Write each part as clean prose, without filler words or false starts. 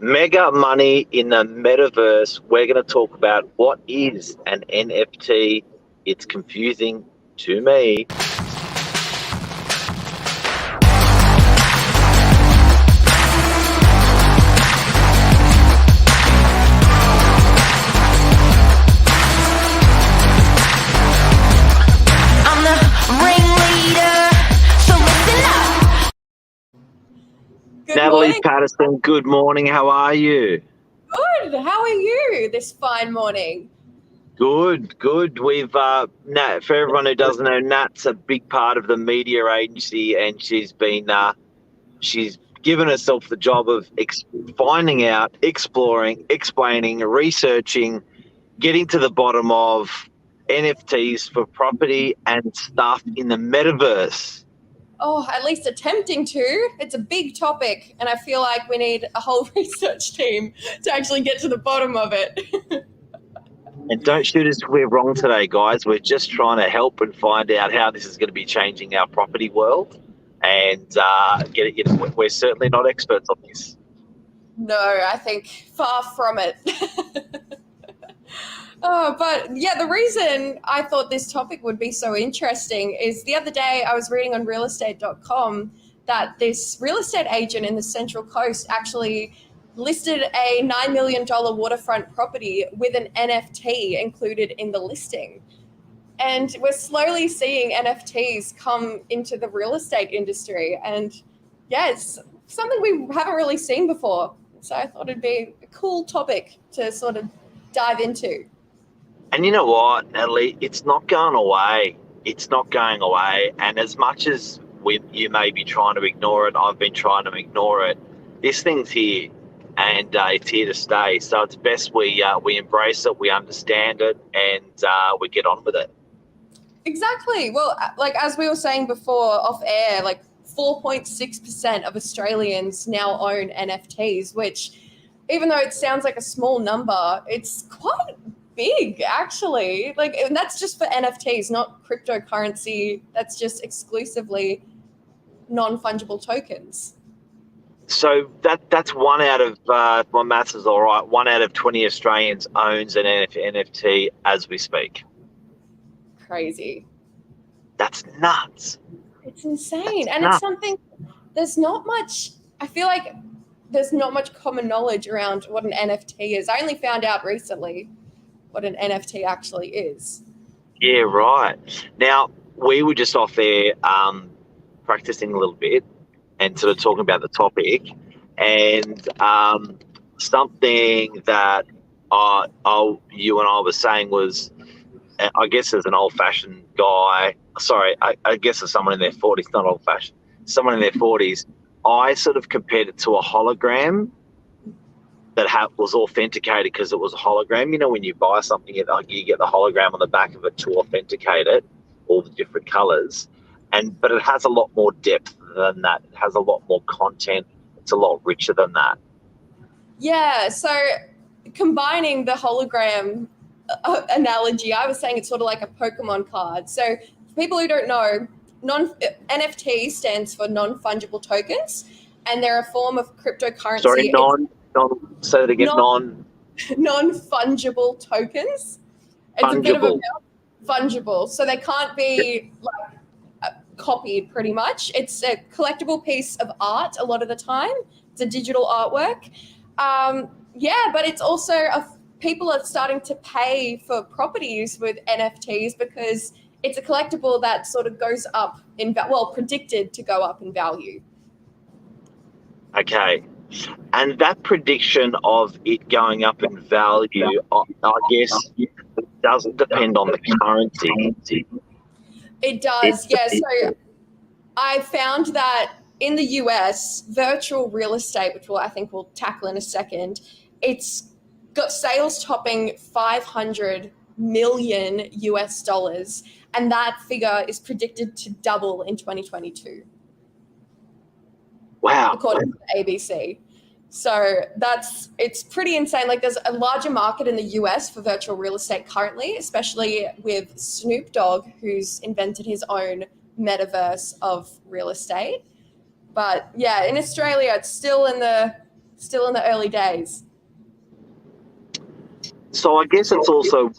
Mega money in the metaverse. We're going to talk about what is an NFT. It's confusing to me. NATALIE, Patterson, good morning. How are you? Good. How are you this fine morning? Good. We've Nat. For everyone who doesn't know, Nat's a big part of the media agency, and she's given herself the job of finding out, exploring, explaining, researching, getting to the bottom of NFTs for property and stuff in the metaverse. Oh, at least attempting to. It's a big topic, and I feel like we need a whole research team to actually get to the bottom of it. And don't shoot us if we're wrong today, guys. We're just trying to help and find out how this is going to be changing our property world. And we're certainly not experts on this. No, I think far from it. But yeah, the reason I thought this topic would be so interesting is the other day I was reading on realestate.com that this real estate agent in the Central Coast actually listed a $9 million waterfront property with an NFT included in the listing. And we're slowly seeing NFTs come into the real estate industry. And yeah, it's something we haven't really seen before. So I thought it'd be a cool topic to sort of dive into. And you know what, NATALIE, it's not going away. It's not going away. And as much as you may be trying to ignore it, I've been trying to ignore it, this thing's here, and it's here to stay. So it's best we embrace it, we understand it, and we get on with it. Exactly. Well, like as we were saying before off air, like 4.6% of Australians now own NFTs, which even though it sounds like a small number, it's quite big actually. Like, and that's just for NFTs, not cryptocurrency. That's just exclusively non-fungible tokens. So that's one out of my maths is all right. 1 out of 20 Australians owns an NFT as we speak. Crazy. That's nuts. It's insane. And it's something, I feel like there's not much common knowledge around what an NFT is. I only found out recently what an NFT actually is. Yeah, right. Now, we were just off there practicing a little bit and sort of talking about the topic, and something that you and I were saying was, I guess as an old-fashioned guy, I guess as someone in their 40s, not old-fashioned, someone in their 40s, I sort of compared it to a hologram that was authenticated because it was a hologram. You know, when you buy something, you get the hologram on the back of it to authenticate it, all the different colours. But it has a lot more depth than that. It has a lot more content. It's a lot richer than that. Yeah, so combining the hologram analogy, I was saying it's sort of like a Pokemon card. So for people who don't know, NFT stands for non-fungible tokens, and they're a form of cryptocurrency. Sorry, say that again. Non-fungible tokens. It's fungible. A bit of a fungible, so they can't be copied. Pretty much, it's a collectible piece of art. A lot of the time, it's a digital artwork. But it's also people are starting to pay for properties with NFTs because it's a collectible that sort of goes up predicted to go up in value. Okay. And that prediction of it going up in value, I guess, doesn't depend on the currency. It does, yeah. So I found that in the US, virtual real estate, which I think we'll tackle in a second, it's got sales topping 500 million US dollars, and that figure is predicted to double in 2022. Wow. According to the ABC. So it's pretty insane. Like, there's a larger market in the US for virtual real estate currently, especially with Snoop Dogg, who's invented his own metaverse of real estate. But yeah, in Australia, it's still in the still in the early days. So I guess it's also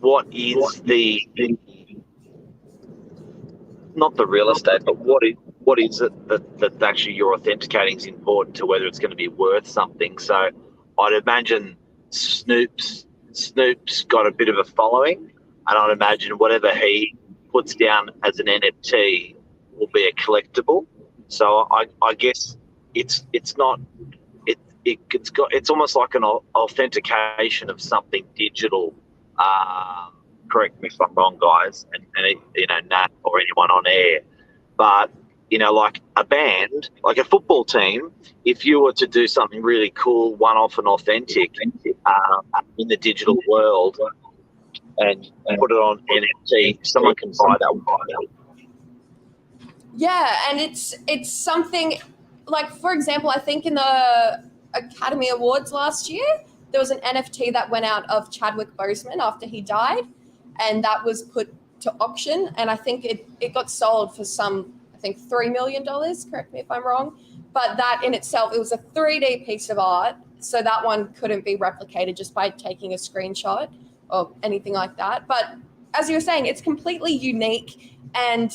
what is not the real estate, but what is it that actually you're authenticating is important to whether it's going to be worth something. So I'd imagine Snoop's got a bit of a following, and I'd imagine whatever he puts down as an NFT will be a collectible. So I guess it's not it's almost like an authentication of something digital. Correct me if I'm wrong, guys, and Nat or anyone on air, but like a band, like a football team, if you were to do something really cool, one-off and authentic in the digital world and put it on NFT, someone can buy that. Yeah, and it's something like, for example, I think in the Academy Awards last year, there was an NFT that went out of Chadwick Boseman after he died, and that was put to auction, and I think it got sold for some, I think $3 million, correct me if I'm wrong, but that in itself, it was a 3D piece of art, so that one couldn't be replicated just by taking a screenshot or anything like that. But as you were saying, it's completely unique, and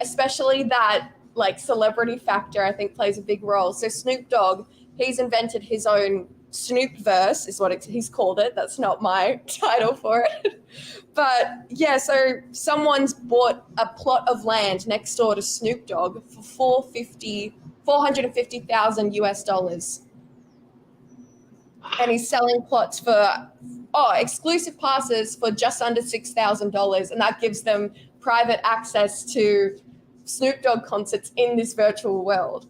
especially that like celebrity factor, I think, plays a big role. So Snoop Dogg, he's invented his own Snoopverse, is what he's called it. That's not my title for it. But yeah, so someone's bought a plot of land next door to Snoop Dogg for $450,000 US. And he's selling plots for exclusive passes for just under $6,000, and that gives them private access to Snoop Dogg concerts in this virtual world.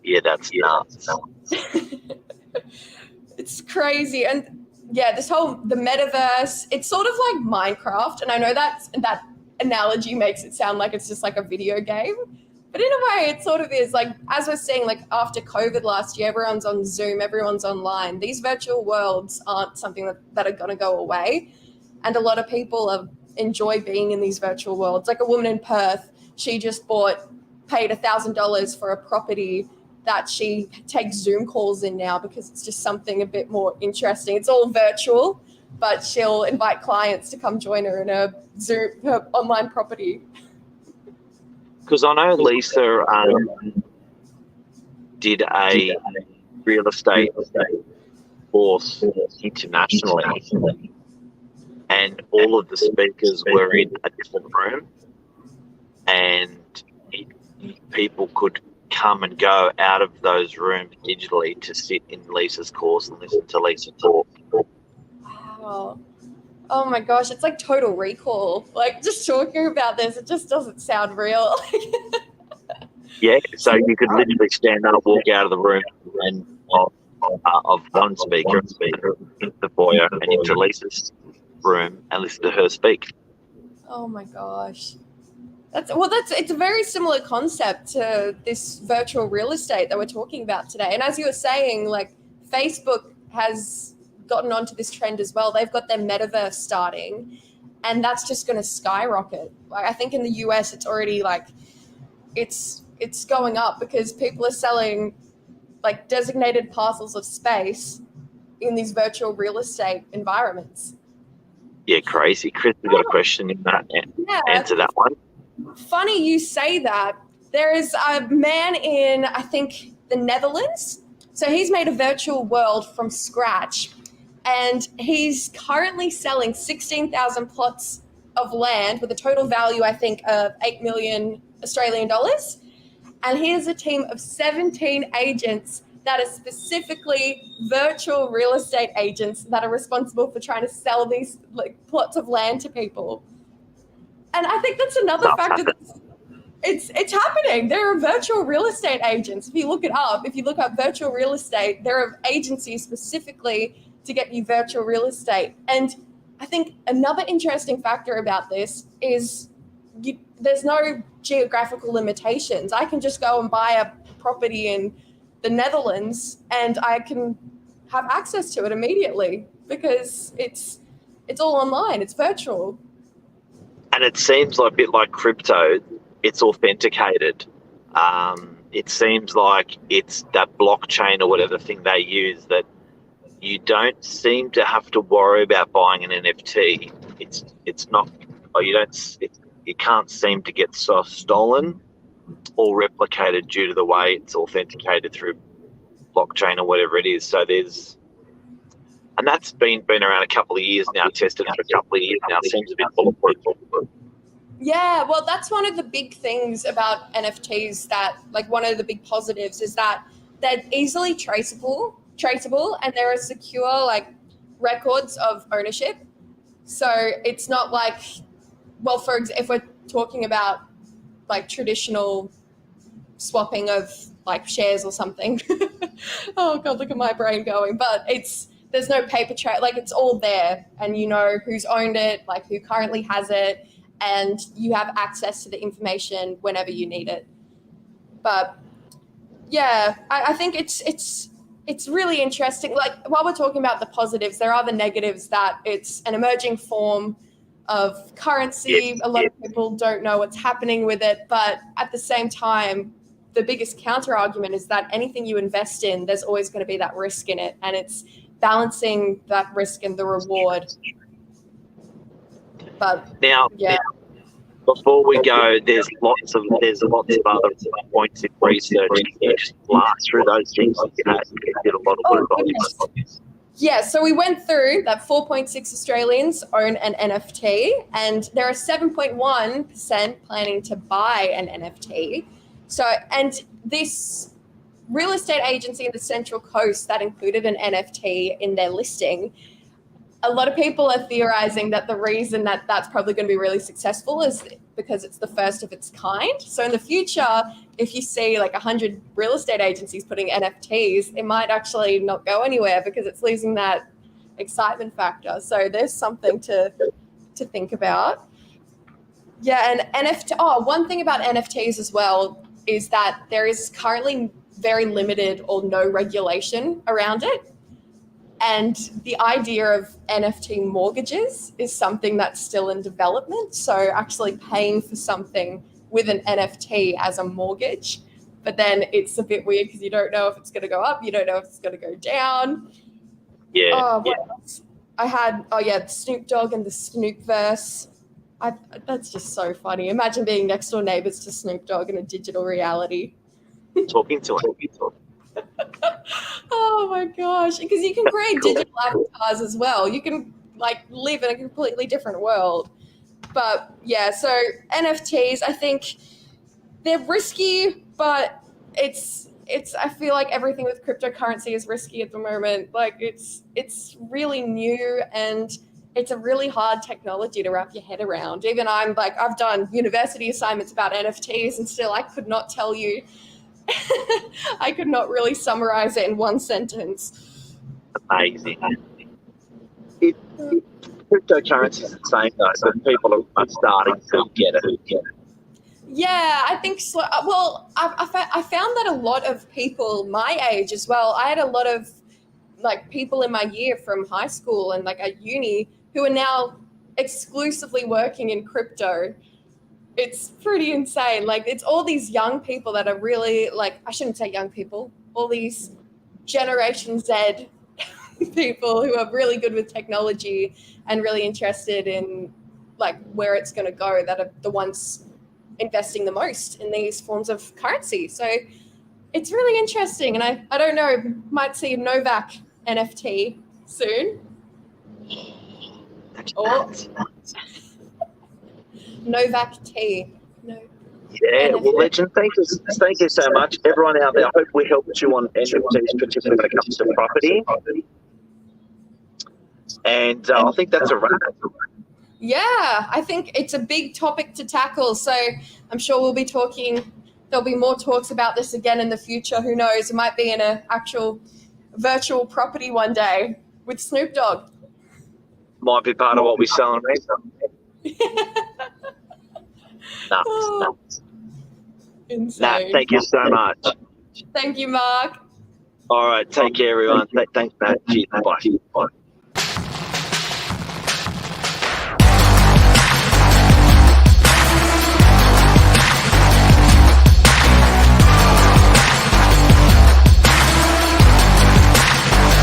Yeah, that's nuts. It's crazy. And yeah, the Metaverse, it's sort of like Minecraft. And I know that analogy makes it sound like it's just like a video game. But in a way, it sort of is. Like, as we're seeing, like after COVID last year, everyone's on Zoom, everyone's online. These virtual worlds aren't something that are going to go away. And a lot of people enjoy being in these virtual worlds. Like a woman in Perth, she just paid $1,000 for a property that she takes Zoom calls in now because it's just something a bit more interesting. It's all virtual, but she'll invite clients to come join her in her online property. Because I know Lisa did a real estate course internationally, and all of the speakers were in a different room, and people could come and go out of those rooms digitally to sit in Lisa's course and listen to Lisa talk. Wow. Oh my gosh, it's like Total Recall. Like, just talking about this, it just doesn't sound real. Yeah, so you could literally stand up, walk out of the room, and of one speaker into the foyer and into Lisa's room and listen to her speak. Oh my gosh. It's a very similar concept to this virtual real estate that we're talking about today. And as you were saying, like Facebook has gotten onto this trend as well. They've got their Metaverse starting, and that's just going to skyrocket. Like, I think in the US, it's already like it's going up because people are selling like designated parcels of space in these virtual real estate environments. Yeah, crazy. Chris, we got a question in that. Answer that one. Funny you say that. There is a man in, I think, the Netherlands. So he's made a virtual world from scratch, and he's currently selling 16,000 plots of land with a total value, I think, of 8 million Australian dollars. And he has a team of 17 agents that are specifically virtual real estate agents that are responsible for trying to sell these like plots of land to people. And I think that's another factor. It's happening. There are virtual real estate agents. If you look up virtual real estate, there are agencies specifically to get you virtual real estate. And I think another interesting factor about this is there's no geographical limitations. I can just go and buy a property in the Netherlands and I can have access to it immediately because it's all online. It's virtual. And it seems like a bit like crypto. It's authenticated. it seems like it's that blockchain or whatever thing they use that you don't seem to have to worry about buying an NFT. It's not, or you can't seem to get stolen or replicated due to the way it's authenticated through blockchain or whatever it is. So and that's been around a couple of years now, tested for a couple of years now. It seems a bit bulletproof. Yeah, well, that's one of the big things about NFTs that, like, one of the big positives is that they're easily traceable, and there are secure, like, records of ownership. So it's not like, well, for example, if we're talking about, like, traditional swapping of, like, shares or something. Oh, God, look at my brain going. But there's no paper trail. Like, it's all there, and you know who's owned it, like, who currently has it, and you have access to the information whenever you need it. But yeah, I think it's really interesting. Like, while we're talking about the positives, there are the negatives, that it's an emerging form of currency. A lot of people don't know what's happening with it, but at the same time, the biggest counter argument is that anything you invest in, there's always going to be that risk in it, and it's balancing that risk and the reward. But now, before we go, there's lots of other points in research. Can you just blast through those things that you did a lot of work on this? Yeah, so we went through that 4.6 Australians own an NFT, and there are 7.1% planning to buy an NFT. So, and this real estate agency in the Central Coast that included an NFT in their listing, a lot of people are theorizing that the reason that that's probably going to be really successful is because it's the first of its kind. So in the future, if you see like 100 real estate agencies putting NFTs, it might actually not go anywhere because it's losing that excitement factor. So there's something to think about. Yeah, and NFT. Oh, one thing about NFTs as well is that there is currently very limited or no regulation around it. And the idea of NFT mortgages is something that's still in development. So actually paying for something with an NFT as a mortgage, but then it's a bit weird because you don't know if it's going to go up, you don't know if it's going to go down. What else? I had, Snoop Dogg and the Snoopverse. That's just so funny. Imagine being next door neighbors to Snoop Dogg in a digital reality. Talking to him. Oh my gosh, because you can create digital avatars as well. You can like live in a completely different world. But yeah, so NFTs, I think they're risky, but it's I feel like everything with cryptocurrency is risky at the moment. Like it's really new, and it's a really hard technology to wrap your head around. Even I've done university assignments about NFTs, and still I could not tell you. I could not really summarize it in one sentence. Amazing. Cryptocurrency is the same though, but people are starting to get it. Yeah, I think so. Well, I found that a lot of people my age as well. I had a lot of like people in my year from high school and like at uni who are now exclusively working in crypto. It's pretty insane. Like it's all these young people that are really like, I shouldn't say young people, all these Generation Z people who are really good with technology and really interested in like where it's going to go, that are the ones investing the most in these forms of currency. So it's really interesting. And I don't know, might see a Novak NFT soon. Novak T. No. Yeah, well, Legend, thank you so much. Everyone out there, I hope we helped you on NFTs, particularly when it comes to property. And I think that's a wrap. Yeah, I think it's a big topic to tackle. So I'm sure we'll be talking, there'll be more talks about this again in the future. Who knows? It might be in an actual virtual property one day with Snoop Dogg. Might be part of what we sell and rent. Insane. Nat, thank you so much. Thank you, Mark. All right, take care, everyone. Thanks, Matt. Bye.